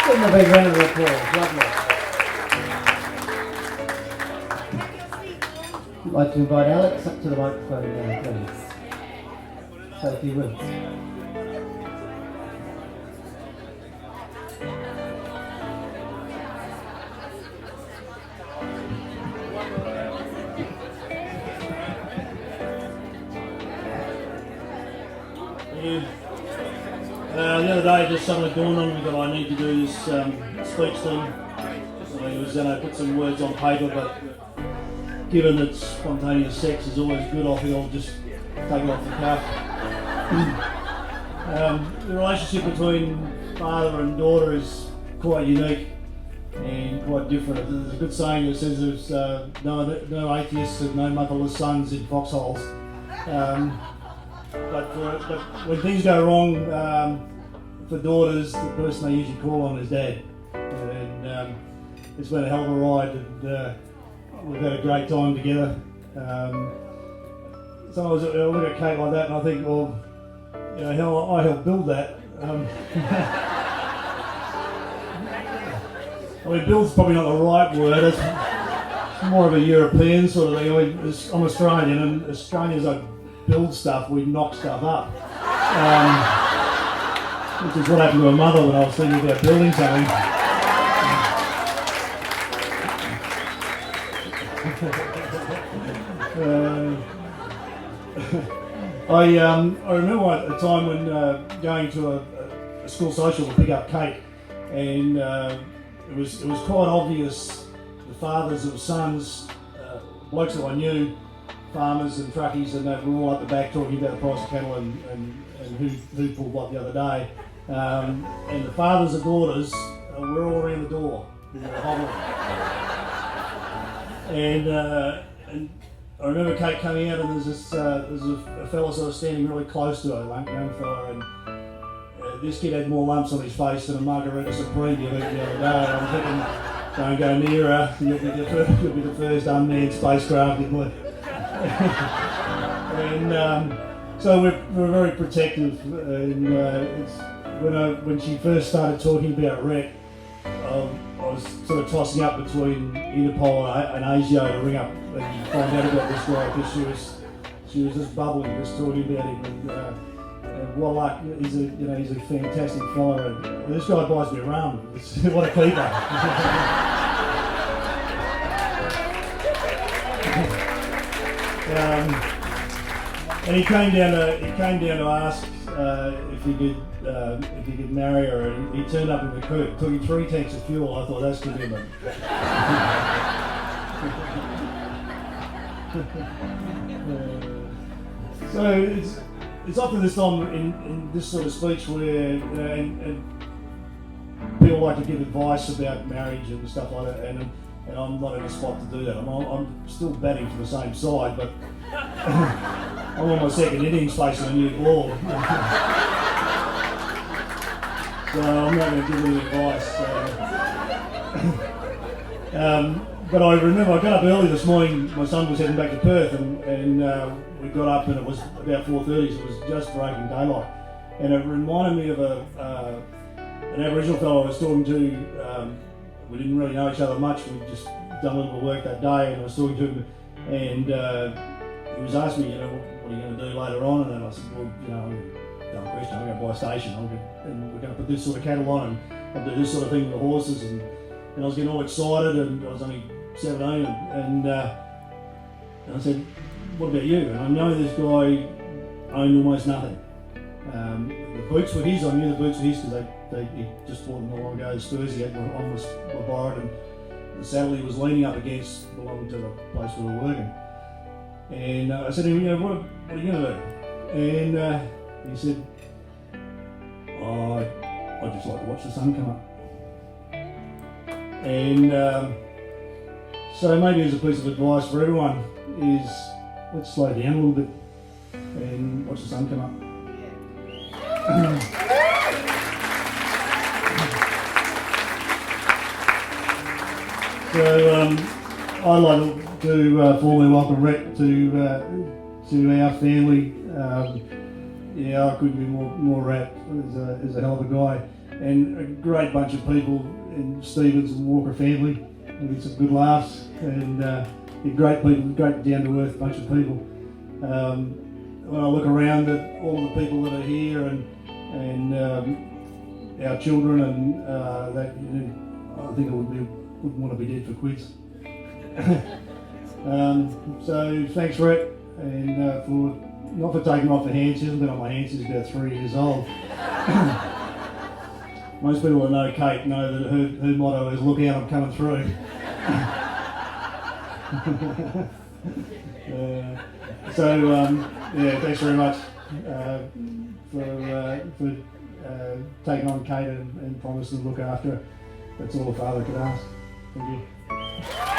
Give them a big round of applause. Lovely. I'd like to invite Alex up to the microphone now, please. So if you will. The other day it just suddenly dawned on me that I need to do this speech thing. I was going to put some words on paper, but given that spontaneous sex is always good, I think I'll just take it off the cuff. The relationship between father and daughter is quite unique and quite different. There's a good saying that says there's no atheists and no motherless sons in foxholes. But when things go wrong for daughters, the person they usually call on is dad. And it's been a hell of a ride, and we've had a great time together. Sometimes I look at Kate like that and I think, well, you know, I helped build that. I mean, build's probably not the right word. It's more of a European sort of thing. I mean, I'm Australian, and Australians don't build stuff, we knock stuff up. Which is what happened to my mother when I was thinking about building something. I remember at a time when going to a school social to pick up Kate, and it was quite obvious the fathers of sons, blokes that I knew, farmers and truckies, and they were all at the back talking about the price of cattle and who pulled what the other day. And the fathers and daughters were all around the door. And I remember Kate coming out, and there's a fella sort of standing really close to her, a young fella, and this kid had more lumps on his face than a margarita supreme you eaten the other day. I'm thinking, don't go near her, you'll be the first unmanned spacecraft in life. And so we're very protective, and when she first started talking about Rhett, I was sort of tossing up between Interpol and ASIO to ring up and find out about this guy, because she was just bubbling, just talking about him, and well, like, he's a fantastic fellow, and this guy buys me rum. What a keeper. And he came down to ask if he could marry her, and he turned up in the coupe. Took him 3 tanks of fuel. I thought, that's commitment. So it's often this time in this sort of speech where and people like to give advice about marriage and stuff like that, and I'm not in a spot to do that. I'm still batting for the same side, but I'm on my second innings facing a new ball. So I'm not going to give any advice. But I remember I got up early this morning. My son was heading back to Perth, and we got up, and it was about 4:30, so it was just breaking daylight. And it reminded me of an Aboriginal fellow I was talking to. We didn't really know each other much. We'd just done a little work that day, and I was talking to him, and he was asking me, what are you going to do later on? And then I said, well, dumb question, I'm going to buy a station, and we're going to put this sort of cattle on, and I'll do this sort of thing with the horses, and I was getting all excited, and I was only 17, and I said, what about you? And I know this guy owned almost nothing. The boots were his. I knew the boots were his because he just bought them a long ago. The Spurs he had on were borrowed, and the saddle he was leaning up against belonged to the place we were working. And I said to him, what are you going to do? And he said, I just like to watch the sun come up. And so maybe as a piece of advice for everyone is, let's slow down a little bit and watch the sun come up. So I'd like to formally welcome Rhett to our family. I couldn't be more Rhett. He's a hell of a guy. and a great bunch of people in Stevens and Walker family. We had some good laughs, and great people, great down to earth bunch of people. When I look around at all of the people that are here and our children, and that, I think I wouldn't want to be dead for quits. So thanks, Rhett, and for not for taking off the hand. She hasn't been on my hand since about 3 years old. Most people that know Kate know that her motto is "Look out, I'm coming through." Yeah, thanks very much for taking on Kate and promising to look after her. That's all a father could ask. Thank you.